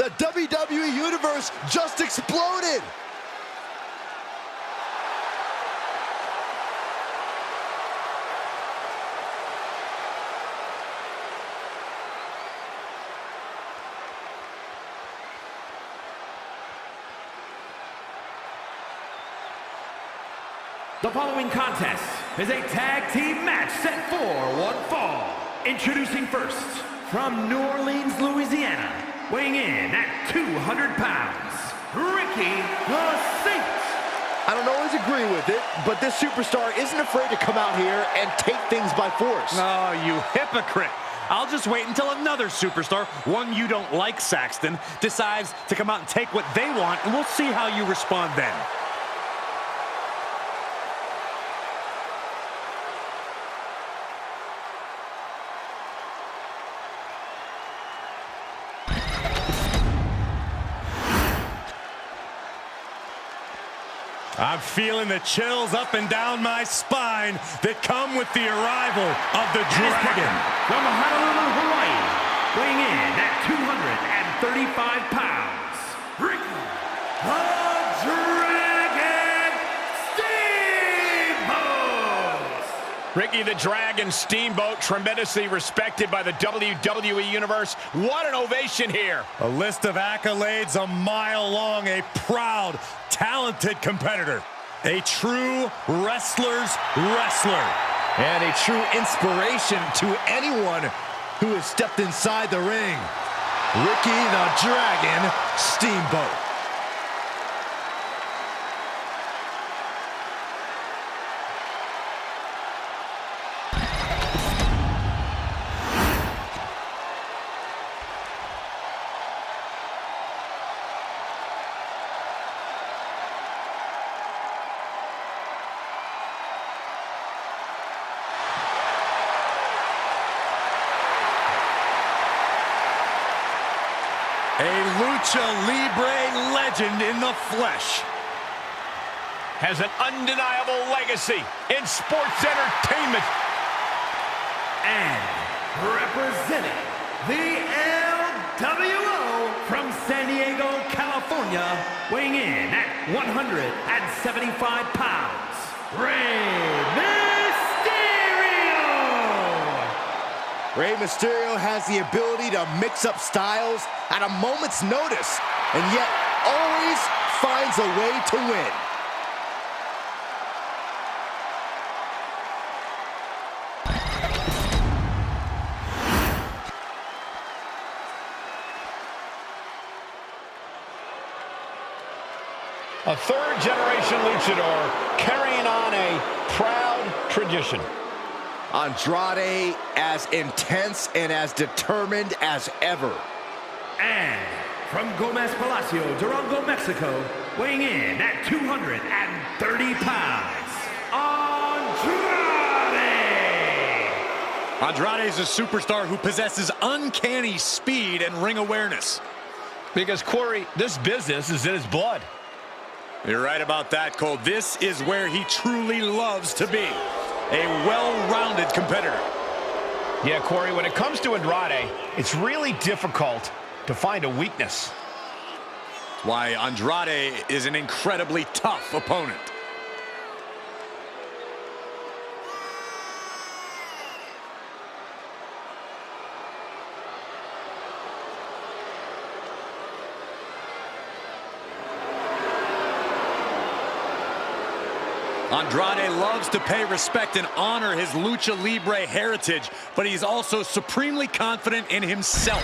The WWE Universe just exploded. The following contest is a tag team match set for one fall. Introducing first, from New Orleans, Louisiana, weighing in at 200 pounds, Ricky the Saint. I don't always agree with it, but this superstar isn't afraid to come out here and take things by force. Oh, you hypocrite. I'll just wait until another superstar, one you don't like, Saxton, decides to come out and take what they want, and we'll see how you respond then. I'm feeling the chills up and down my spine that come with the arrival of the Dragon. From Honolulu, Hawaii, weighing in at 235 pounds, Ricky the Dragon Steamboat! Ricky the Dragon Steamboat, tremendously respected by the WWE Universe. What an ovation here. A list of accolades a mile long, a proud, talented competitor, a true wrestler's wrestler, and a true inspiration to anyone who has stepped inside the ring. Ricky the Dragon Steamboat. a Lucha Libre legend in the flesh. Has an undeniable legacy in sports entertainment. And representing the LWO from San Diego, California, weighing in at 175 pounds, Rey Mysterio has the ability to mix up styles at a moment's notice, and yet always finds a way to win. A third-generation luchador carrying on a proud tradition. Andrade as intense and as determined as ever. And from Gomez Palacio, Durango, Mexico, weighing in at 230 pounds, Andrade! Andrade is a superstar who possesses uncanny speed and ring awareness. Because, Corey, this business is in his blood. You're right about that, Cole. This is where he truly loves to be. A well-rounded competitor. Yeah, Corey, when it comes to Andrade, it's really difficult to find a weakness. Why Andrade is an incredibly tough opponent. Andrade loves to pay respect and honor his Lucha Libre heritage, but he's also supremely confident in himself.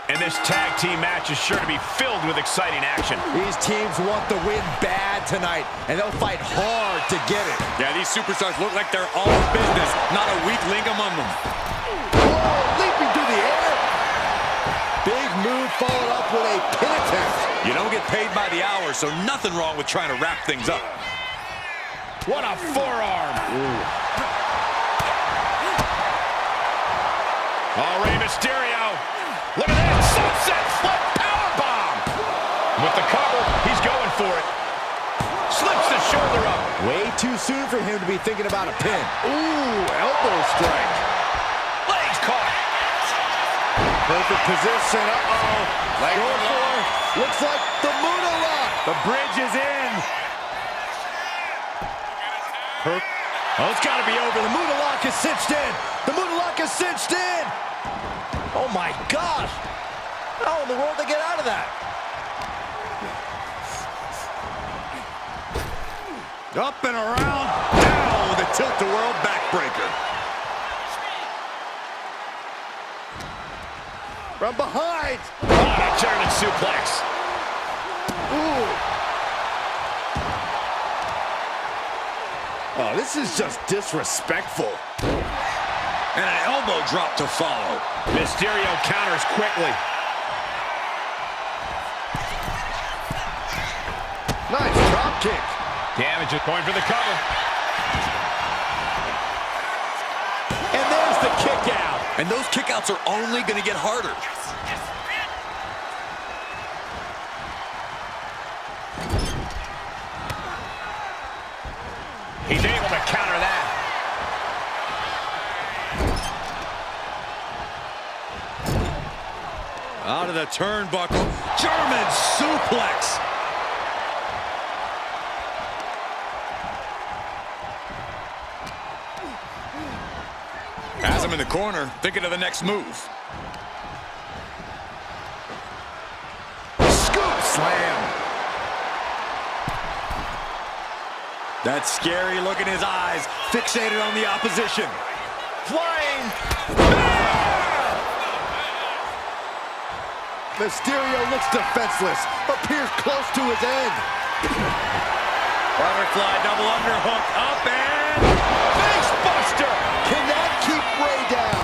And this tag team match is sure to be filled with exciting action. These teams want the win bad tonight, and they'll fight hard to get it. Yeah, these superstars look like they're all business, not a weak link among them. Leaping through the air. Big move followed up with a pin attempt. You don't get paid by the hour, so nothing wrong with trying to wrap things up. What a forearm. Oh, Rey Mysterio. Look at that. Sunset flip powerbomb. With the cover, he's going for it. Slips the shoulder up. Way for him to be thinking about a pin. Ooh, elbow strike. Legs caught. Perfect position. Leg Going for, looks like the Muda lock. The bridge is in. Oh, it's got to be over. The Muda lock is cinched in. The Muda lock is cinched in. Oh, my gosh. How in the world did they get out of that? Up and around. Down with a tilt-a-whirl backbreaker. From behind. Ah, German suplex. Ooh. Oh, this is just disrespectful. And an elbow drop to follow. Mysterio counters quickly. Nice drop kick. Damage is going for the cover. And there's the kick out. And those kickouts are only going to get harder. He's able to counter that. Out of the turnbuckle. German suplex. Has him in the corner, thinking of the next move. Scoop slam. That scary look in his eyes, fixated on the opposition. Flying. Mysterio looks defenseless, appears close to his end. Butterfly double underhook, up and... Face buster! Can that keep Ray down?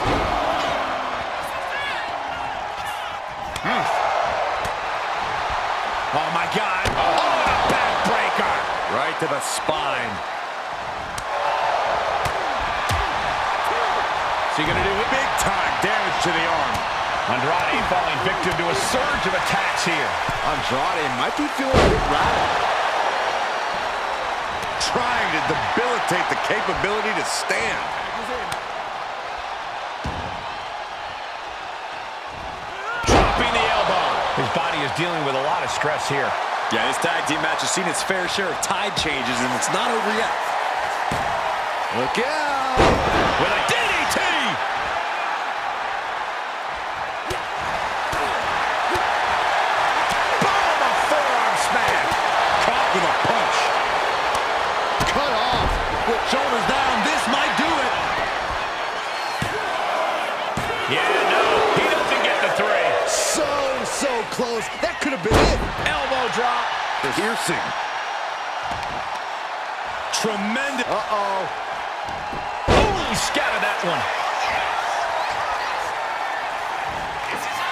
Oh my God. Oh, a backbreaker. Right to the spine. What's he gonna do? Big time damage to the arm. Andrade falling victim to a surge of attacks here. Andrade might be feeling a bit rattled. Trying to debilitate the capability to stand. Dropping the elbow. His body is dealing with a lot of stress here. Yeah, this tag team match has seen its fair share of tide changes, and it's not over yet. Look out! With a DDT! Boom! A forearm smash! Caught with a punch. Cut off. With shoulders down, this might do it. Yeah, no, he doesn't get the three. So close. That could have been it. Elbow drop. Piercing. Tremendous. Uh-oh. Ooh, he scattered that one.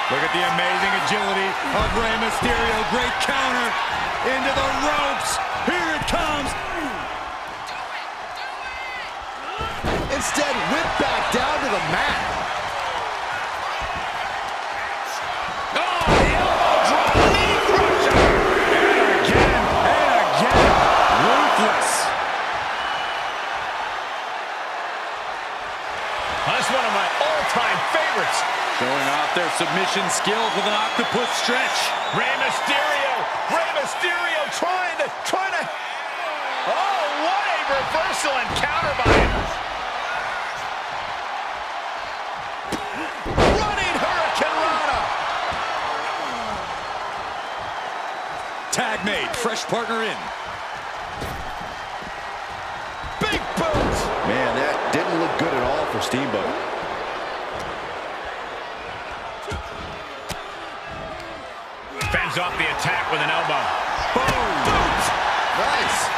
Look at the amazing agility of Rey Mysterio. Great counter into the ropes. Here it comes. Instead, whipped back down to the mat. Oh, the elbow drop. Knee crusher. And again. Ruthless. That's one of my all-time favorites. Showing off their submission skills with an octopus stretch. Rey Mysterio trying to. Oh, what a reversal and counter by him. Running Hurricane Rana. Tag made. Fresh partner in. Big boot. Man, that didn't look good at all for Steamboat. Fends off the attack with an elbow. Boom. Boot. Nice.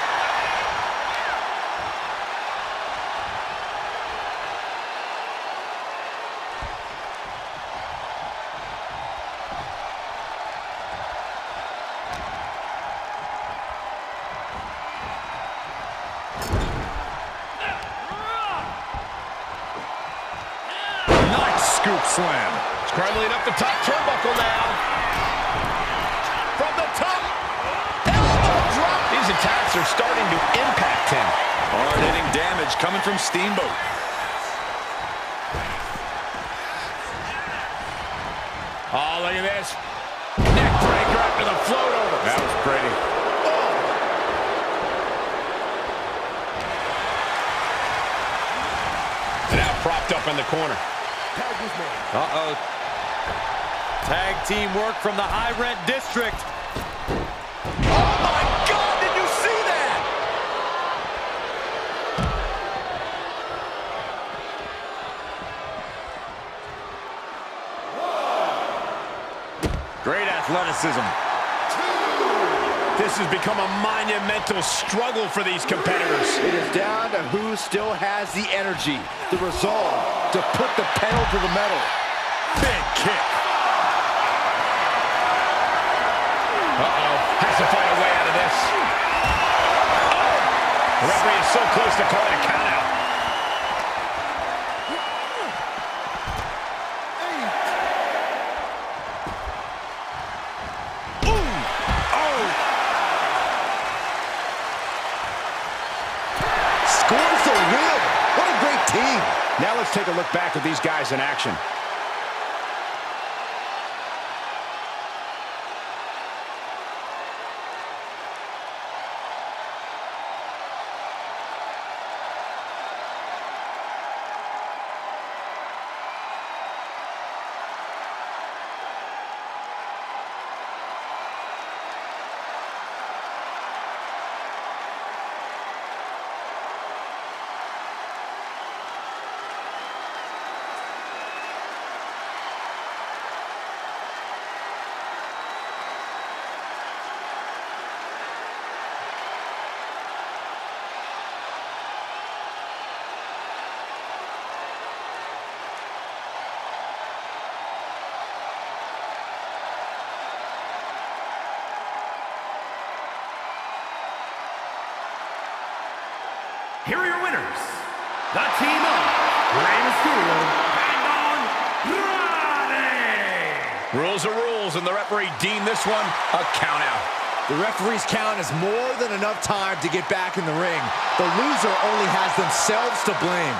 Nice scoop slam. Scrambling up the top turnbuckle now. From the top. Elbow drop. These attacks are starting to impact him. Hard-hitting damage coming from Steamboat. Oh, look at this. Neck breaker after the float over. That was pretty. And now propped up in the corner. Uh-oh. Tag team work from the high-rent district. Oh, my God, did you see that? Great athleticism. This has become a monumental struggle for these competitors. It is down to who still has the energy, the resolve to put the pedal to the metal. Big kick. Uh-oh, has to find a way out of this. Oh, the referee is so close to calling a count out. Scores the win. What a great team. Now let's take a look back at these guys in action. Here are your winners, the team of Rey Mysterio and Andrade. Rules are rules, and the referee deemed this one a count out. The referee's count is more than enough time to get back in the ring. The loser only has themselves to blame.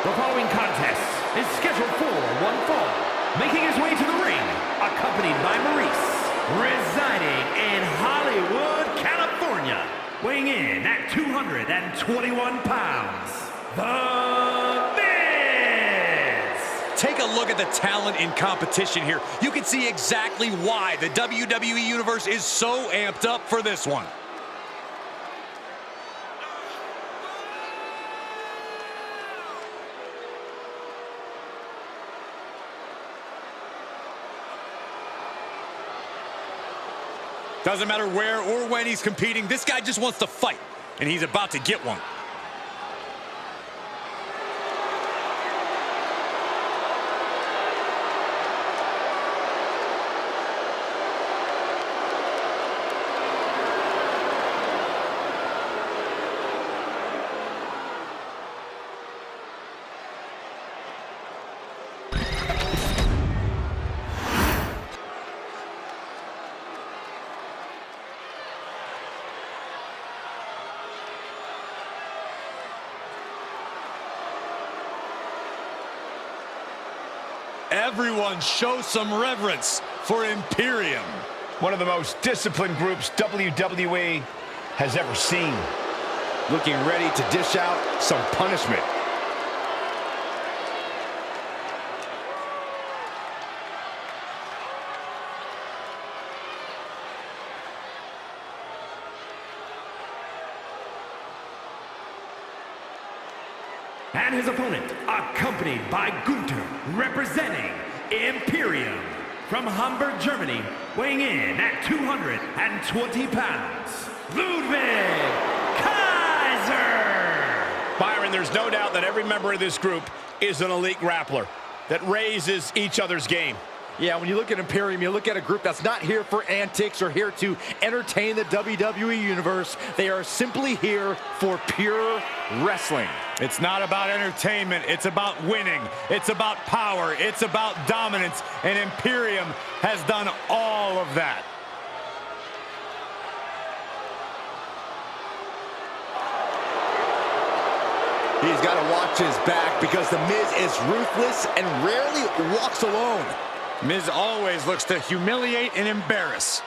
The following contest is scheduled for one fall. Making his way to the ring, accompanied by Maurice, residing in Hollywood, California, weighing in at 221 pounds, The Miz! Take a look at the talent in competition here. You can see exactly why the WWE Universe is so amped up for this one. Doesn't matter where or when he's competing, this guy just wants to fight, and he's about to get one. Everyone show some reverence for Imperium. One of the most disciplined groups WWE has ever seen. Looking ready to dish out some punishment. And his opponent, accompanied by Gunther, representing Imperium. From Hamburg, Germany, weighing in at 220 pounds, Ludwig Kaiser! Byron, there's no doubt that every member of this group is an elite grappler that raises each other's game. Yeah, when you look at Imperium, you look at a group that's not here for antics or here to entertain the WWE Universe. They are simply here for pure wrestling. It's not about entertainment, it's about winning, it's about power, it's about dominance, and Imperium has done all of that. He's got to watch his back because The Miz is ruthless and rarely walks alone. Miz always looks to humiliate and embarrass.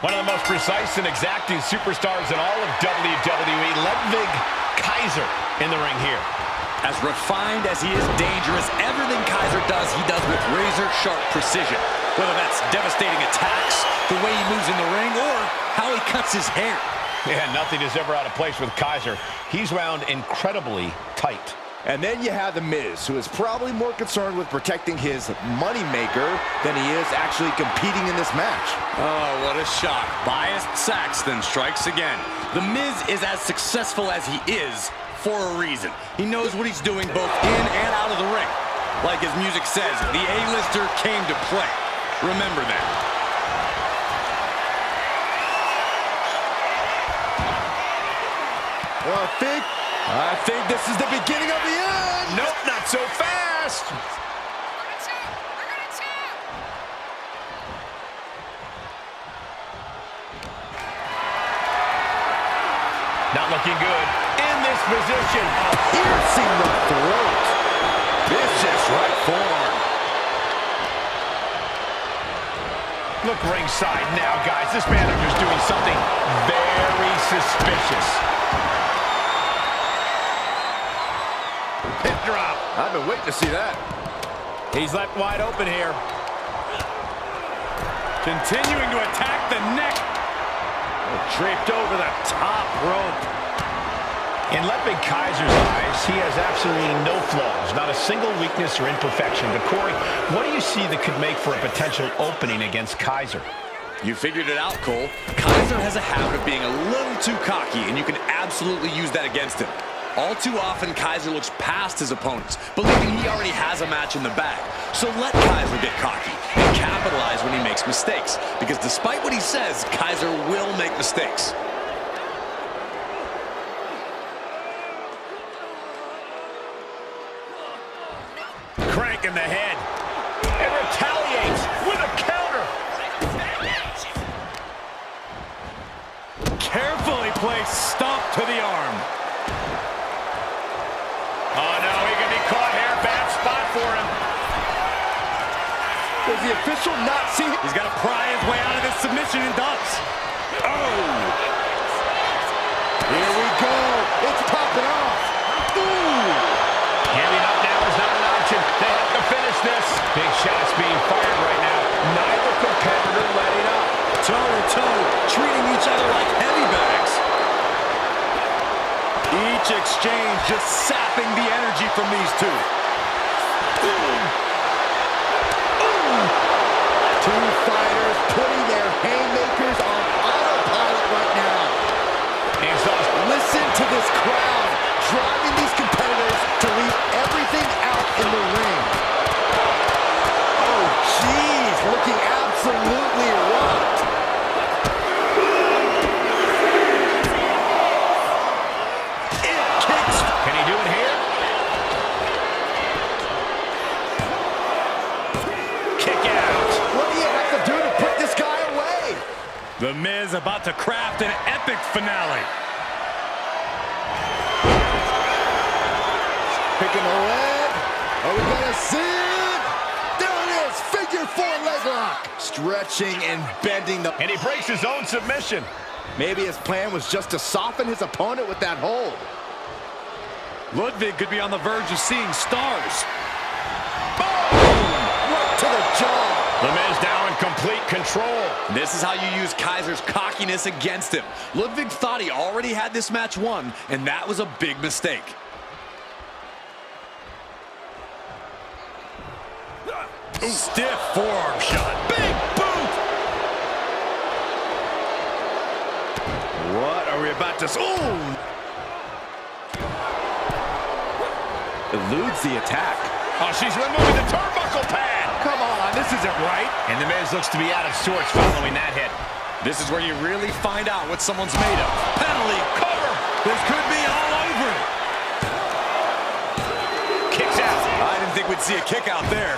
One of the most precise and exacting superstars in all of WWE, Ludwig Kaiser in the ring here. As refined as he is dangerous, everything Kaiser does, he does with razor-sharp precision. Whether that's devastating attacks, the way he moves in the ring, or how he cuts his hair. Yeah, nothing is ever out of place with Kaiser. He's wound incredibly tight. And then you have The Miz, who is probably more concerned with protecting his moneymaker than he is actually competing in this match. Oh, what a shock. Biased Saxton strikes again. The Miz is as successful as he is for a reason. He knows what he's doing both in and out of the ring. Like his music says, the A-lister came to play. Remember that. Well, I think this is the beginning of the end. Nope, not so fast. Not looking good. In this position. Piercing the throat. Vicious right forearm. Look ringside now, guys. This manager's doing something very suspicious. Pin drop. I've been waiting to see that. He's left wide open here. Continuing to attack the neck. Draped over the top rope. In Ludwig Kaiser's eyes, he has absolutely no flaws, not a single weakness or imperfection. But Corey, what do you see that could make for a potential opening against Kaiser? You figured it out, Cole. Kaiser has a habit of being a little too cocky, and you can absolutely use that against him. All too often, Kaiser looks past his opponents, believing he already has a match in the bag. So let Kaiser get cocky and capitalize when he makes mistakes. Because despite what he says, Kaiser will make mistakes. Crank in the head. And retaliates with a counter. Carefully placed stomp to the arm. Oh, no, he can be caught here. Bad spot for him. Does the official not see? He's got to pry his way out of this submission and does. Oh! Here we go. It's popping off. Ooh! Giving up now is not an option. They have to finish this. Big shots being fired right now. Neither competitor letting up. Toe-to-toe, treating each other like heavy bags. Each exchange just sapping the energy from these two. Two fighters putting their haymakers on autopilot right now. Listen to this crowd driving these competitors to leave everything out in the ring. Oh, geez, looking absolutely rocked. It kicks. Can he do it here? Kick out. The Miz about to craft an epic finale. Picking the leg. Are we gonna see it? There it is, figure four leg lock. Stretching and bending the... And he breaks his own submission. Maybe his plan was just to soften his opponent with that hold. Ludwig could be on the verge of seeing stars. Right to the jaw. The Miz now in complete control. This is how you use Kaiser's cockiness against him. Ludwig thought he already had this match won, and that was a big mistake. Stiff forearm shot. Big boot. What are we about to... Ooh! Eludes the attack. Oh, she's removing the turnbuckle pad. Come on, this isn't right. And the Miz looks to be out of sorts following that hit. This is where you really find out what someone's made of. Penalty, cover. This could be all over. Kicks out. I didn't think we'd see a kick out there.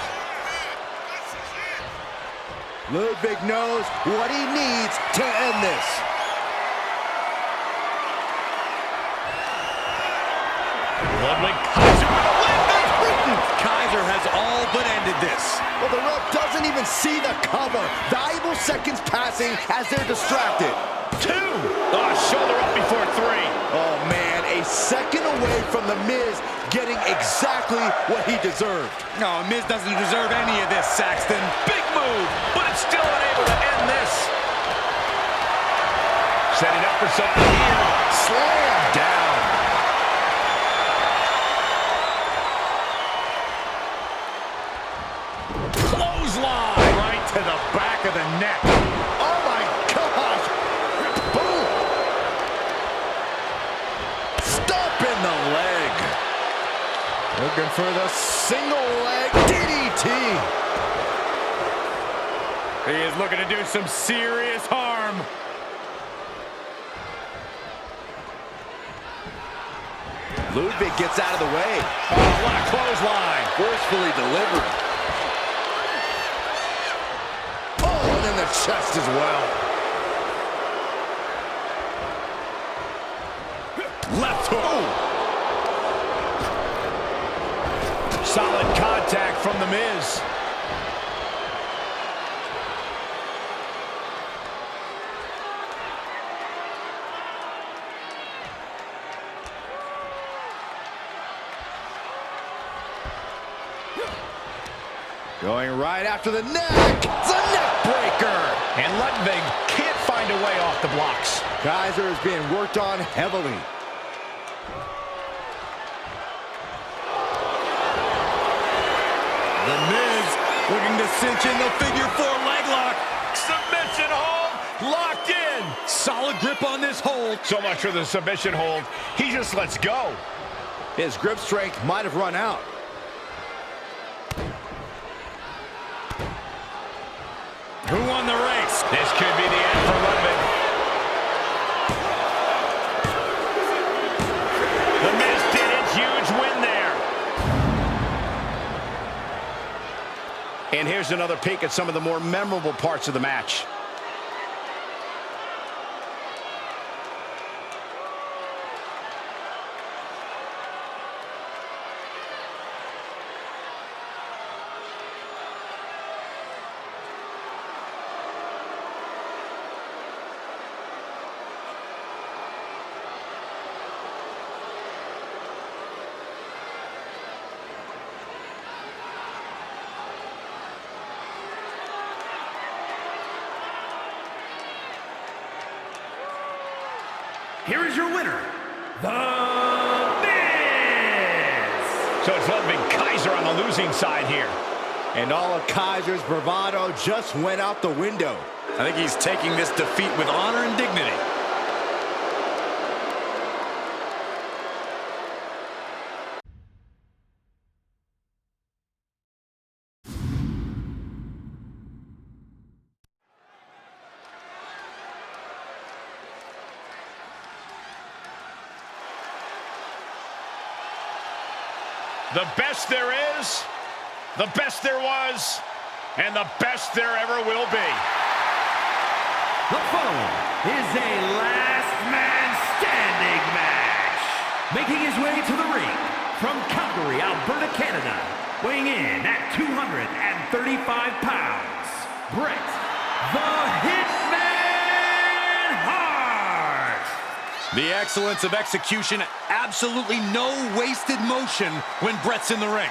Ludwig knows what he needs to end this. Ludwig Kaiser with a leg breaker. Kaiser has all but ended this. Well, the ref doesn't even see the cover. Valuable seconds passing as they're distracted. 2. Oh, shoulder up before 3. Oh, man, a second away from The Miz getting exactly what he deserved. No, Miz doesn't deserve any of this, Saxton. Big move, but it's still unable to end this. Setting up for something here. Slam down. Clothesline. Right to the back of the neck. Oh, my gosh. Boom. Stomp in the leg. Looking for the single leg DDT. He is looking to do some serious harm. Ludwig gets out of the way. Oh, what a clothesline. Forcefully delivered. Oh, and in the chest as well. Left hook. Solid contact from The Miz. Going right after the neck. It's a neck breaker. And Ludwig can't find a way off the blocks. Kaiser is being worked on heavily. The Miz looking to cinch in the figure four leg lock. Submission hold, locked in. Solid grip on this hold. So much for the submission hold. He just lets go. His grip strength might have run out. Who won the race? This could be the end for Ludwig. The Miz did it. Huge win there. And here's another peek at some of the more memorable parts of the match. Here is your winner, The Miz! So it's Ludwig Kaiser on the losing side here. And all of Kaiser's bravado just went out the window. I think he's taking this defeat with honor and dignity. The best there is, the best there was, and the best there ever will be. The following is a last man standing match. Making his way to the ring from Calgary, Alberta, Canada, weighing in at 235 pounds, Brett the Hitman Hart. The excellence of execution, absolutely no wasted motion when Brett's in the ring.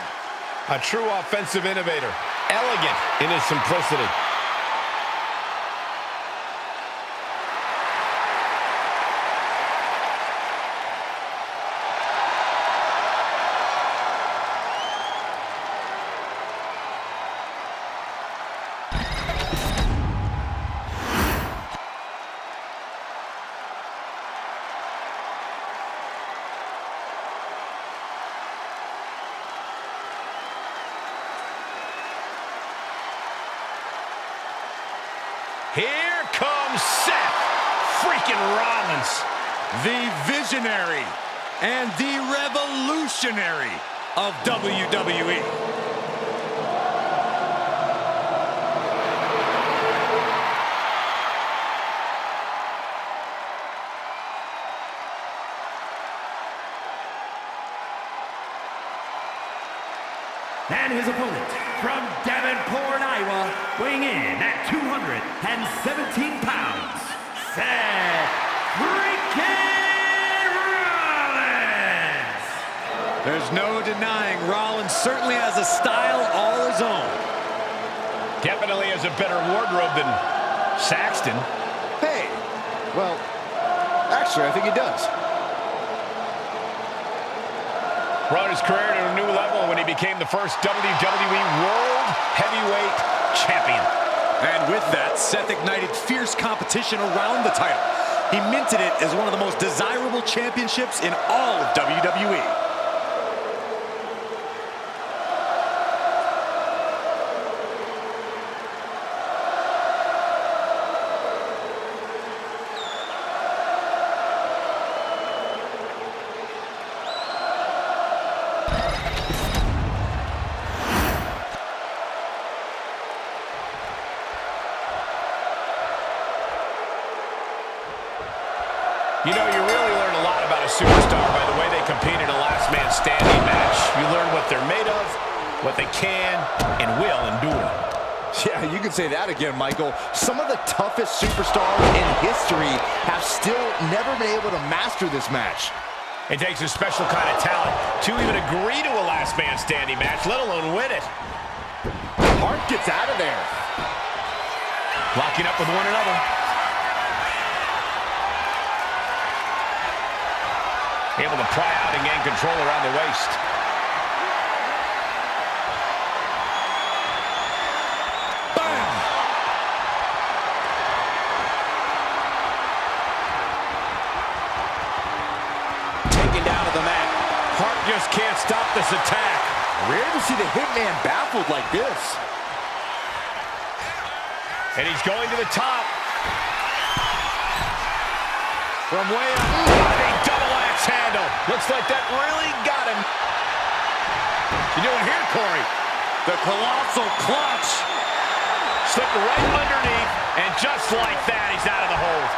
A true offensive innovator, elegant in his simplicity. Here comes Seth freaking Rollins. The visionary and the revolutionary of WWE. And his opponent from Davenport, Iowa, weighing in at 217 pounds, Seth freaking Rollins! There's no denying Rollins certainly has a style all his own. Definitely has a better wardrobe than Saxton. Hey, well, actually, I think he does. Brought his career to a new level when he became the first WWE World Heavyweight Champion. And with that, Seth ignited fierce competition around the title. He minted it as one of the most desirable championships in all of WWE. You know, you really learn a lot about a superstar by the way they compete in a last man standing match. You learn what they're made of, what they can and will endure. Yeah, you can say that again, Michael. Some of the toughest superstars in history have still never been able to master this match. It takes a special kind of talent to even agree to a last man standing match, let alone win it. Hart gets out of there. Locking up with one another. Able to pry out and gain control around the waist. Bam! Taken down to the mat. Hart just can't stop this attack. Rare to see the Hitman baffled like this. And he's going to the top. From way up. Big double axe handle. Looks like that really got him. You doing here, Corey? The colossal clutch. Slipped right underneath, and just like that, he's out of the hold.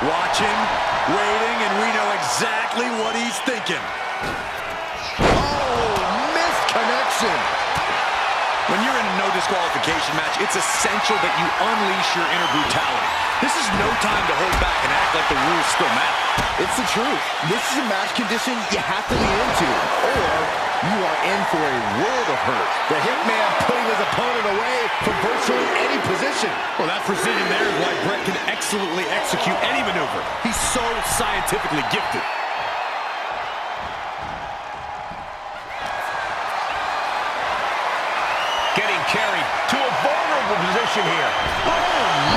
Watching, waiting, and we know exactly what he's thinking. Oh, missed connection. When you're in a no disqualification match, it's essential that you unleash your inner brutality. This is no time to hold back and act like the rules still matter. It's the truth. This is a match condition you have to lean into, or you are in for a world of hurt. The Hitman putting his opponent away from virtually any position. Well, that precision there is why Brett can excellently execute any maneuver. He's so scientifically gifted. Getting carried to a vulnerable position here. Oh,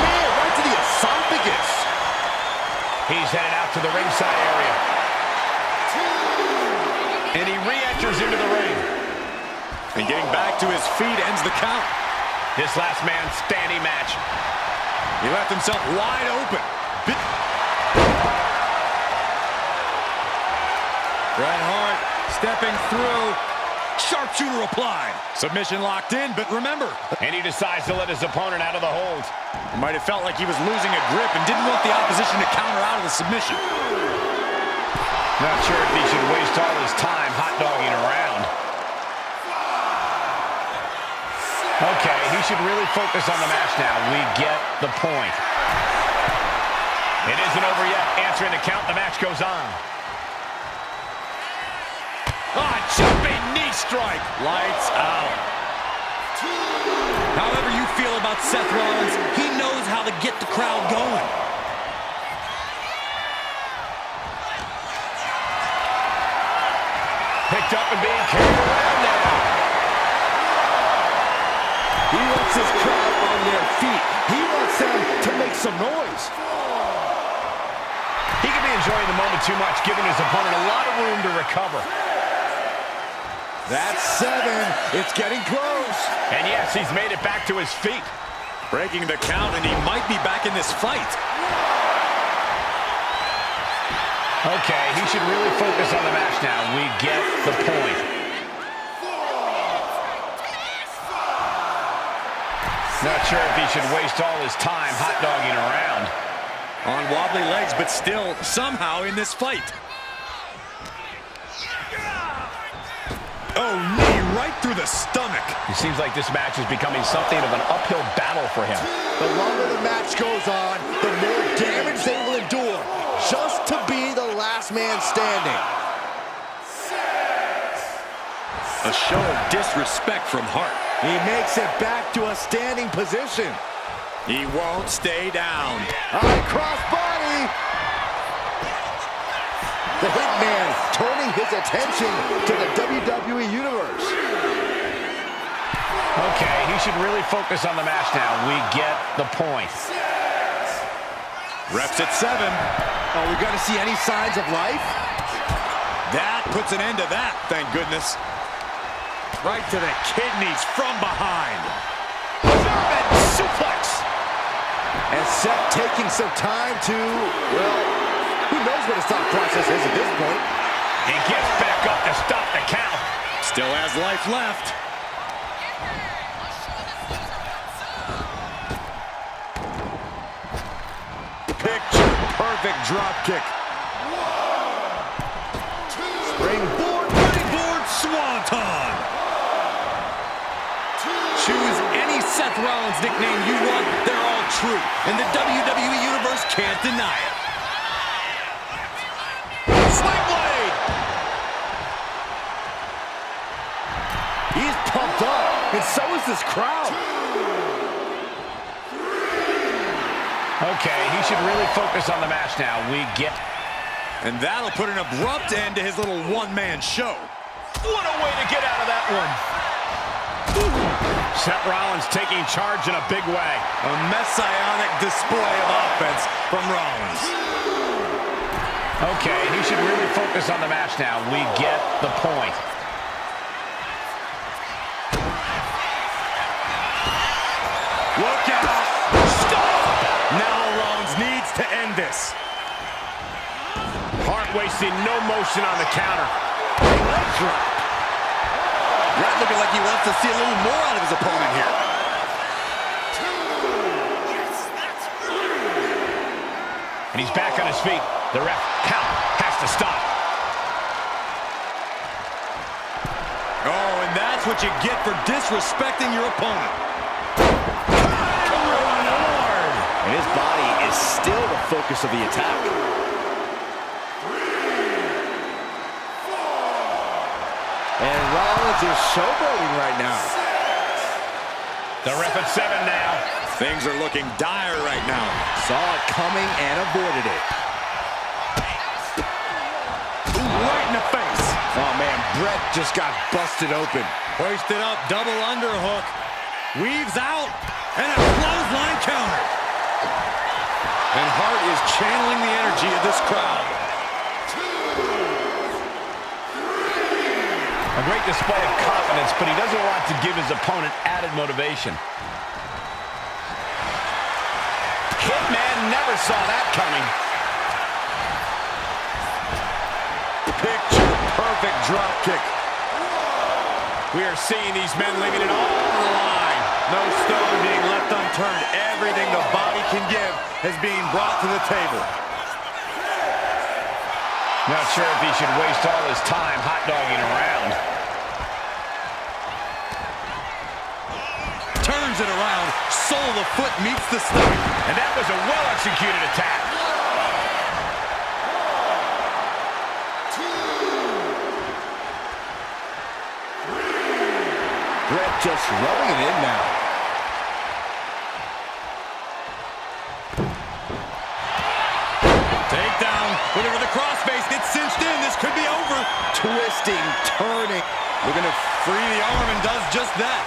man, right to the esophagus. He's headed out to the ringside area. And he re-enters into the ring. And getting back to his feet ends the count. This last man standing match. He left himself wide open. Bret Hart stepping through. Sharpshooter applied. Submission locked in, but remember. And he decides to let his opponent out of the hold. It might have felt like he was losing a grip and didn't want the opposition to counter out of the submission. Not sure if he should waste all his time hot-dogging around. Okay, he should really focus on the match now. We get the point. It isn't over yet. Answering the count, the match goes on. Jumping knee strike. Lights out. However you feel about Seth Rollins, he knows how to get the crowd going. Picked up and being carried around now. He wants his crowd on their feet. He wants them to make some noise. He could be enjoying the moment too much, giving his opponent a lot of room to recover. That's 7. It's getting close. And yes, he's made it back to his feet. Breaking the count, and he might be back in this fight. Okay, he should really focus on the match now. We get the point. Not sure if he should waste all his time hot-dogging around. On wobbly legs, but still somehow in this fight. Oh, knee right through the stomach. It seems like this match is becoming something of an uphill battle for him. The longer the match goes on, the more damage they will endure, just to be the last man standing. A show of disrespect from Hart. He makes it back to a standing position. He won't stay down. High cross body. The Hitman turning his attention to the WWE Universe. Okay, he should really focus on the match now. We get the point. Reps at 7. Are we going to see any signs of life? That puts an end to that, thank goodness. Right to the kidneys from behind. German suplex. And Seth taking some time to, well, who knows what his thought process is at this point. He gets back up to stop the count. Still has life left. Picture perfect drop kick. Springboard swanton. Choose any Seth Rollins nickname you want. They're all true. And the WWE Universe can't deny it. Sling blade. He's pumped up, and so is this crowd. Okay, he should really focus on the match now. We get... And that'll put an abrupt end to his little one-man show. What a way to get out of that one. Seth Rollins taking charge in a big way. A messianic display of offense from Rollins. Okay, he should really focus on the match now. We get the point. Look out! Stop! Now Rollins needs to end this. Hart wasting no motion on the counter. Leg drop. Brett looking like he wants to see a little more out of his opponent here. And he's back on his feet. The ref count has to stop. Oh, and that's what you get for disrespecting your opponent. And his body is still the focus of the attack. And Rollins is showboating right now. The ref at 7 now. Things are looking dire right now. Saw it coming and avoided it. Ooh, right in the face. Oh, man, Brett just got busted open. Hoisted up, double underhook. Weaves out, and a clothesline counter. And Hart is channeling the energy of this crowd. A great display of confidence, but he doesn't want to give his opponent added motivation. Hitman never saw that coming. Picture perfect drop kick. We are seeing these men leaving it all on the line. No stone being left unturned. Everything the body can give is being brought to the table. Not sure if he should waste all his time hot-dogging around. Turns it around, sole of the foot meets the stomach. And that was a well-executed attack. Brett just rubbing it in now. Takedown, looking for the crossface. It's cinched in. This could be over. Twisting, turning. Looking to free the arm and does just that.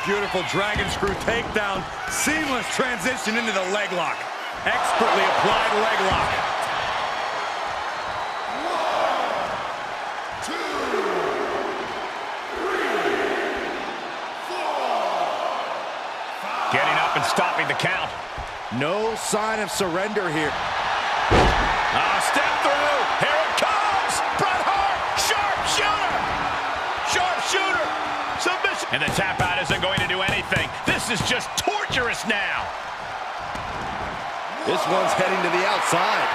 Beautiful dragon screw takedown. Seamless transition into the leg lock. Expertly applied leg lock. Getting up and stopping the count. No sign of surrender here. Step through. Here it comes. Brett Hart. Sharpshooter. Sharpshooter. Submission. And the tap out isn't going to do anything. This is just torturous now. This one's heading to the outside.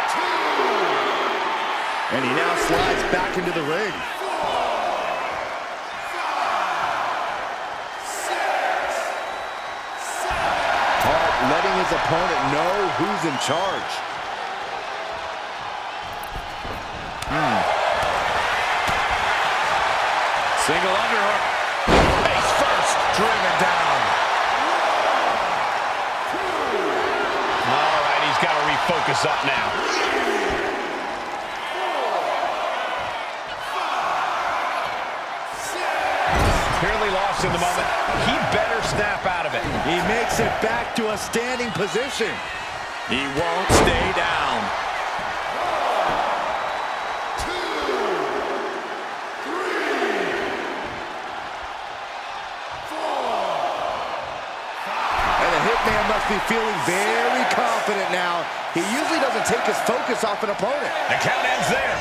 And he now slides back into the ring. Hart letting his opponent know who's in charge. Single underhook. Face first. Driven down. All right, he's got to refocus up now. Clearly lost in the moment. He better snap out of it. He makes it back to a standing position. He won't stay down. Hitman must be feeling very confident now. He usually doesn't take his focus off an opponent. The count ends there.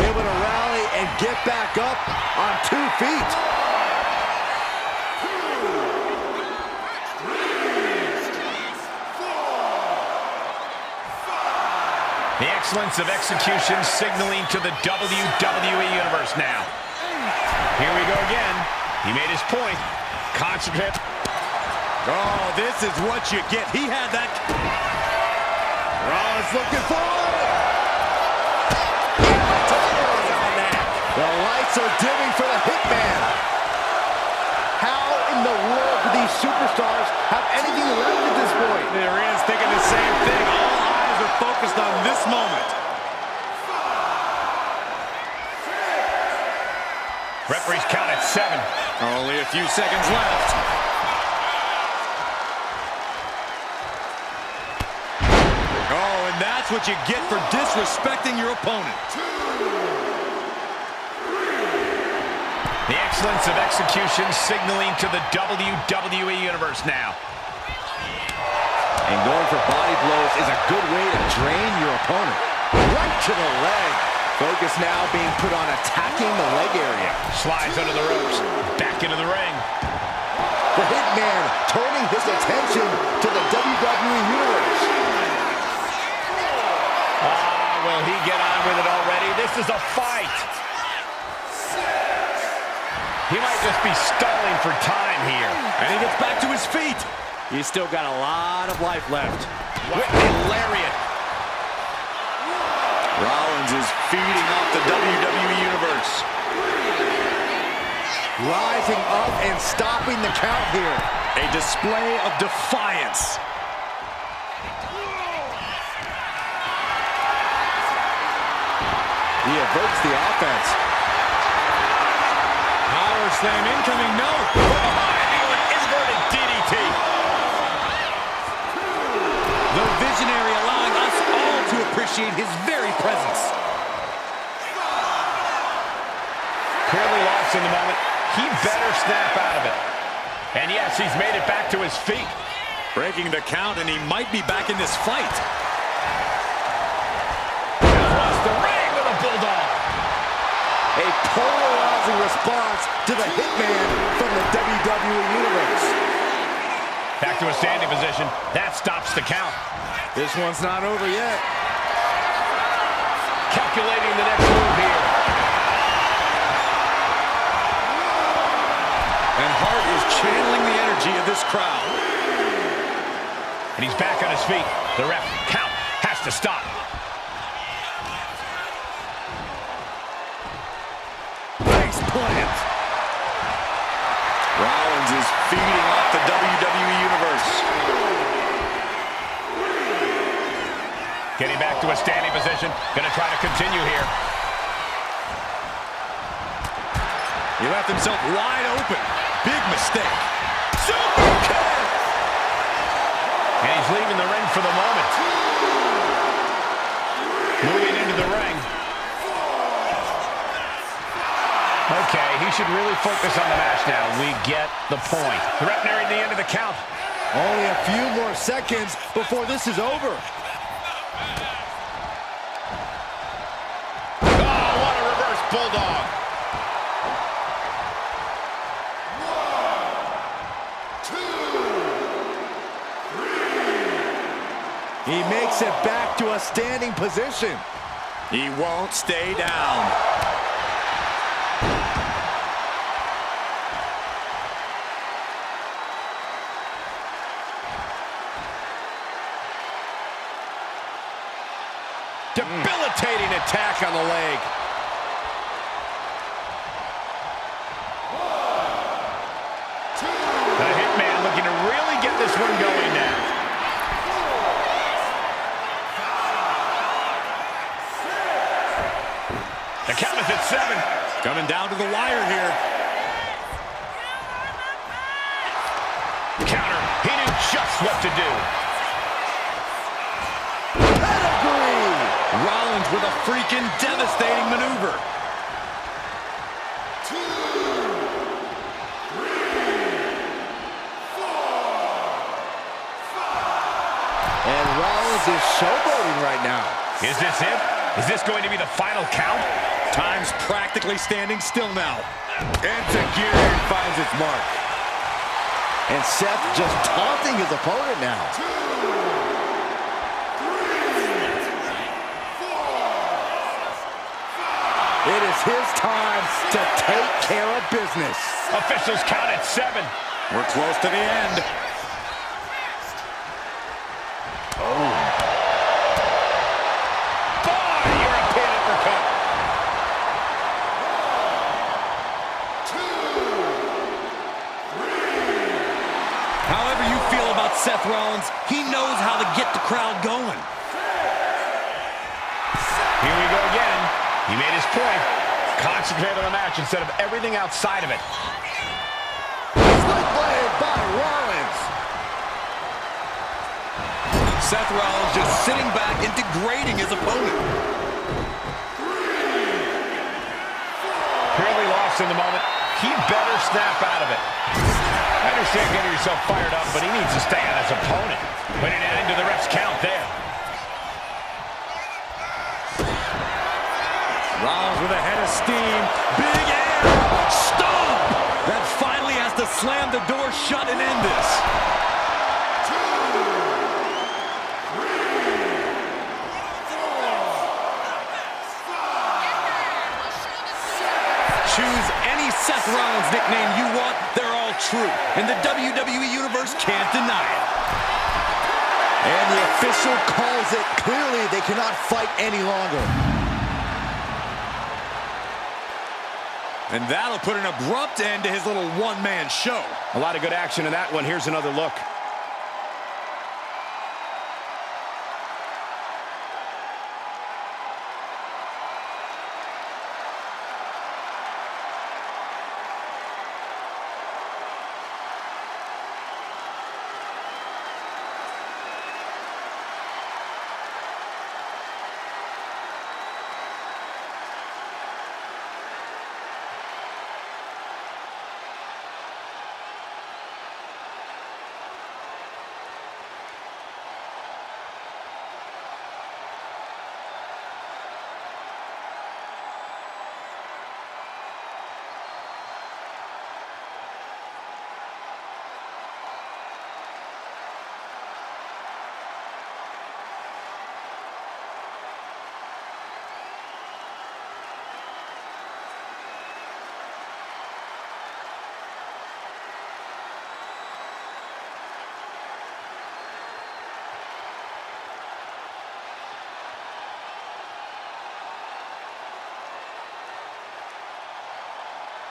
Able to rally and get back up on 2 feet. The excellence of execution signaling to the WWE Universe now. Here we go again. He made his point. Concentrate. Oh, this is what you get. He had that. Rollins looking for it. The lights are dimming for the Hitman. How in the world do these superstars have anything left at this point? The arena's thinking the same thing. All eyes are focused on this moment. Referee's count at 7. Only a few seconds left. Oh, and that's what you get for disrespecting your opponent. The excellence of execution signaling to the WWE Universe now. And going for body blows is a good way to drain your opponent. Right to the leg. Focus now being put on attacking the leg area. Slides under the ropes. Back into the ring. The Hitman turning his attention to the WWE Universe. Will he get on with it already? This is a fight. He might just be stalling for time here. And he gets back to his feet. He's still got a lot of life left. Whipping lariat. Rollins is feeding off the WWE Universe. Rising up and stopping the count here. A display of defiance. He averts the offense. Power slam incoming, no. From behind, an inverted DDT. The visionary allowing us all to appreciate his very presence. Clearly lost in the moment. He better snap out of it. And yes, he's made it back to his feet. Breaking the count, and he might be back in this fight. Across the ring with a bulldog. A polarizing response to the Hitman from the WWE Universe. Back to a standing position. That stops the count. This one's not over yet. Calculating the next move here. And Hart is channeling the energy of this crowd. And he's back on his feet. The ref count has to stop. Face plant. Rollins is feeding off the WWE Universe. Getting back to a standing position. Gonna try to continue here. He left himself wide open. Big mistake. Super kick! And he's leaving the ring for the moment. Moving into the ring. Okay, he should really focus on the match now. We get the point. The ref nearing the end of the count. Only a few more seconds before this is over. Oh, what a reverse bulldog. He makes it back to a standing position. He won't stay down. Debilitating attack on the leg. The Hitman looking to really get this one going now. The count is at 7. Coming down to the wire here. Counter. He knew just what to do. Pedigree! Rollins with a freaking devastating maneuver. And Rollins is showboating right now. Is this it? Is this going to be the final count? Time's practically standing still now. Enzuigiri finds its mark. And Seth just taunting his opponent now. It is his time to take care of business. Officials count at 7. We're close to the end. European uppercut. However you feel about Seth Rollins, he knows how to get the crowd going. Here we go again. He made his point. Concentrate on the match instead of everything outside of it. Switchblade by Rollins. Seth Rollins just sitting back and degrading his opponent. Clearly lost in the moment. He better snap out of it. I understand getting yourself fired up, but he needs to stay on his opponent. Putting it into the ref's count there. Rollins with a head of steam. Big air. Stomp. That finally has to slam the door shut and end this. Choose any Seth Rollins nickname you want, they're all true. And the WWE Universe can't deny it. And the official calls it. Clearly, they cannot fight any longer. And that'll put an abrupt end to his little one-man show. A lot of good action in that one. Here's another look.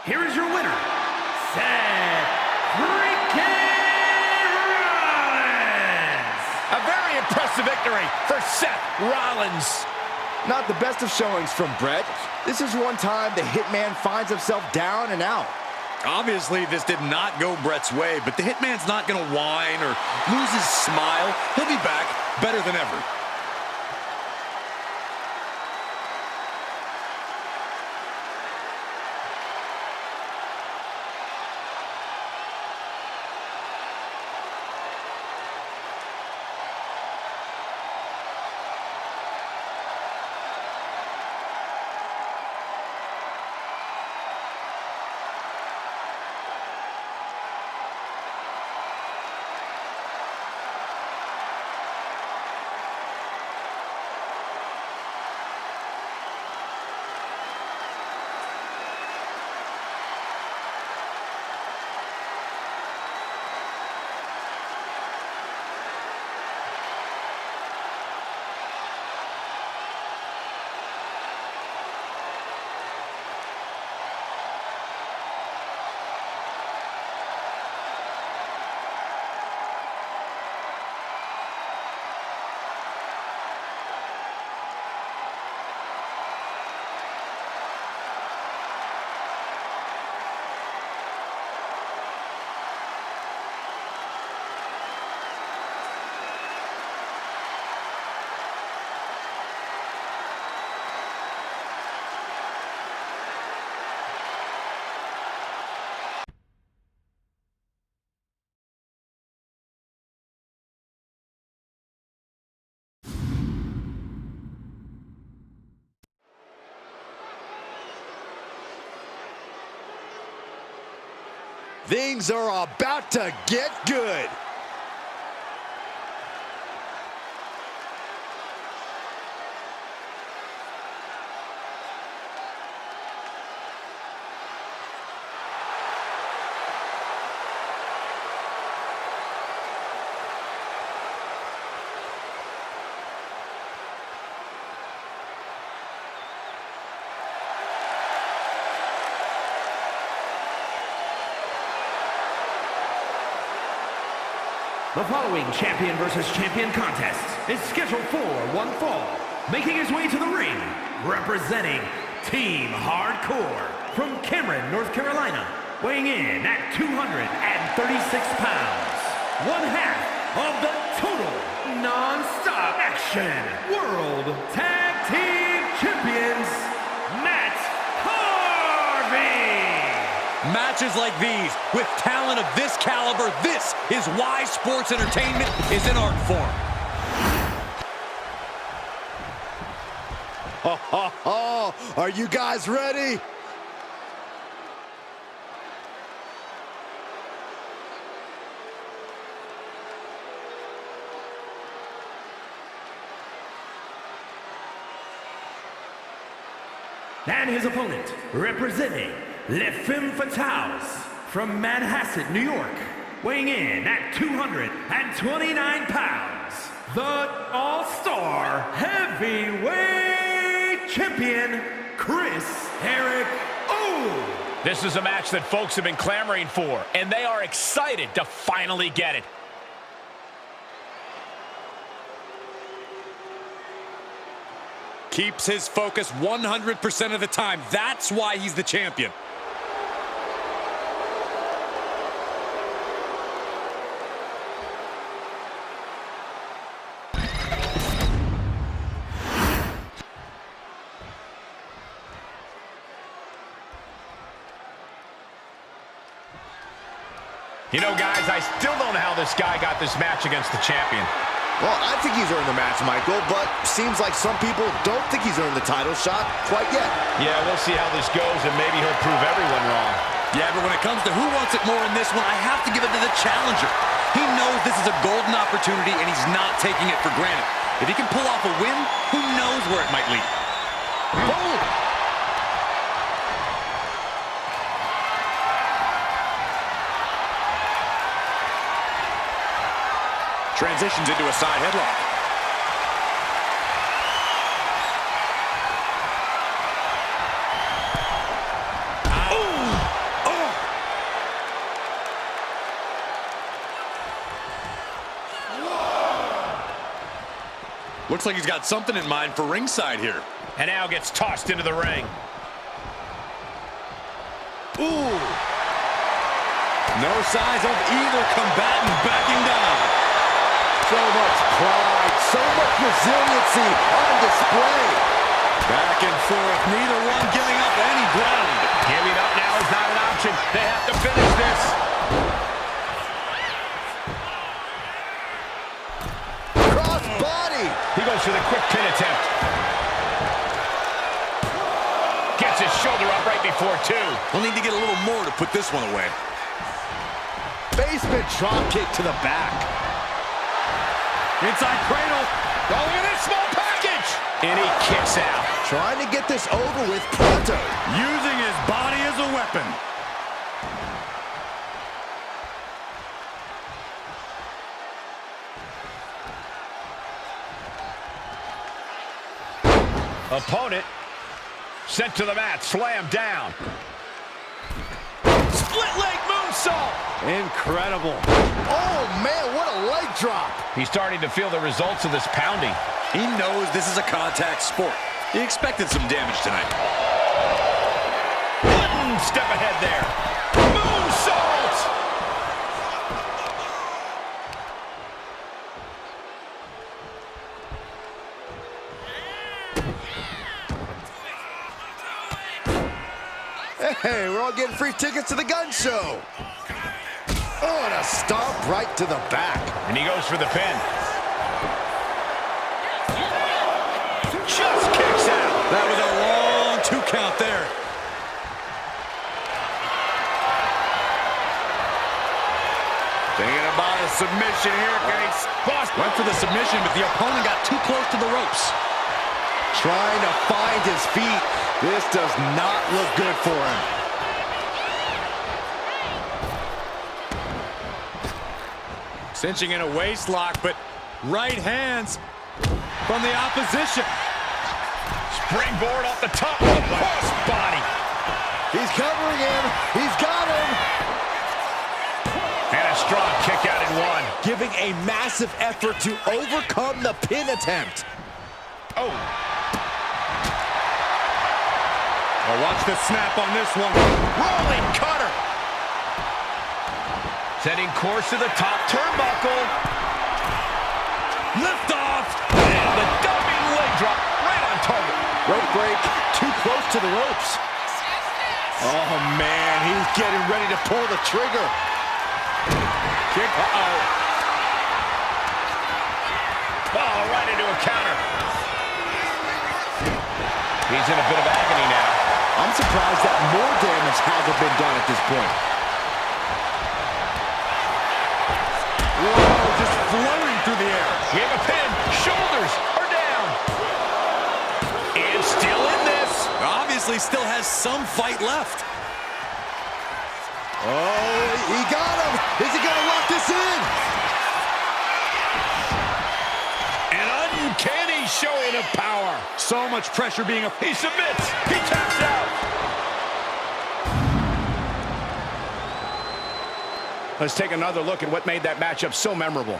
here is your winner, Seth freaking Rollins! A very impressive victory for Seth Rollins. Not the best of showings from Brett. This is one time the Hitman finds himself down and out. Obviously, this did not go Brett's way, but the Hitman's not going to whine or lose his smile. He'll be back better than ever. Things are about to get good. The following champion versus champion contest is scheduled for one fall. Making his way to the ring, representing Team Hardcore from Cameron, North Carolina, weighing in at 236 pounds. One half of the Total Non-Stop Action World Tag Team Champions, Matt Harvey. Matches like these, with talent of this caliber, this is why sports entertainment is an art form. Are you guys ready? And his opponent, representing Les Femme Fatales from Manhasset, New York, weighing in at 229 pounds, the All-Star Heavyweight Champion, Chris Eric O. This is a match that folks have been clamoring for, and they are excited to finally get it. Keeps his focus 100% of the time. That's why he's the champion. You know, guys, I still don't know how this guy got this match against the champion. Well, I think he's earned the match, Michael, but seems like some people don't think he's earned the title shot quite yet. Yeah, we'll see how this goes, and maybe he'll prove everyone wrong. Yeah, but when it comes to who wants it more in this one, I have to give it to the challenger. He knows this is a golden opportunity, and he's not taking it for granted. If he can pull off a win, who knows where it might lead. Boom! Transitions into a side headlock. Looks like he's got something in mind for ringside here. And now gets tossed into the ring. Ooh. No signs of either combatant backing down. So much pride, so much resiliency on display. Back and forth, neither one giving up any ground. Giving up now is not an option. They have to finish this. Cross body. He goes for the quick pin attempt. Gets his shoulder up right before two. We'll need to get a little more to put this one away. Basement drop kick to the back. Inside cradle. Oh, look at this small package. And he kicks out. Trying to get this over with pronto. Using his body as a weapon. Opponent sent to the mat, slammed down. Split leg moonsault. Incredible. Oh, man, what a leg drop. He's starting to feel the results of this pounding. He knows this is a contact sport. He expected some damage tonight. One step ahead there. Moonsault. Hey, we're all getting free tickets to the gun show. Oh, and a stomp right to the back. And he goes for the pin. Just kicks out. That was a long 2 count there. Thinking about a submission here, guys. Went for the submission, but the opponent got too close to the ropes. Trying to find his feet. This does not look good for him. Cinching in a waist lock, but right hands from the opposition. Springboard off the top of the cross body. He's covering him. He's got him. And a strong kick out in one. Giving a massive effort to overcome the pin attempt. Oh. Oh, watch the snap on this one. Rolling cutter. Setting course to the top turnbuckle. Lift off. And the dumping leg drop right on target. Rope break. Too close to the ropes. Oh, man. He's getting ready to pull the trigger. Kick. Uh-oh. Oh, right into a counter. He's in a bit of agony now. I'm surprised that more damage hasn't been done at this point. Whoa, just floating through the air. Gave a pin. Shoulders are down. And still in this. Obviously still has some fight left. Oh, he got him. Is he going to lock this in? An uncanny showing of power. So much pressure being a... He submits. He taps out. Let's take another look at what made that matchup so memorable.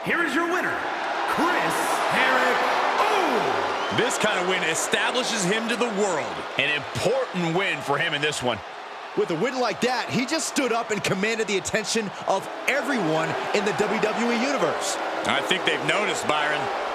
Here is your winner, Chris Hero. This kind of win establishes him to the world. An important win for him in this one. With a win like that, he just stood up and commanded the attention of everyone in the WWE Universe. I think they've noticed, Byron.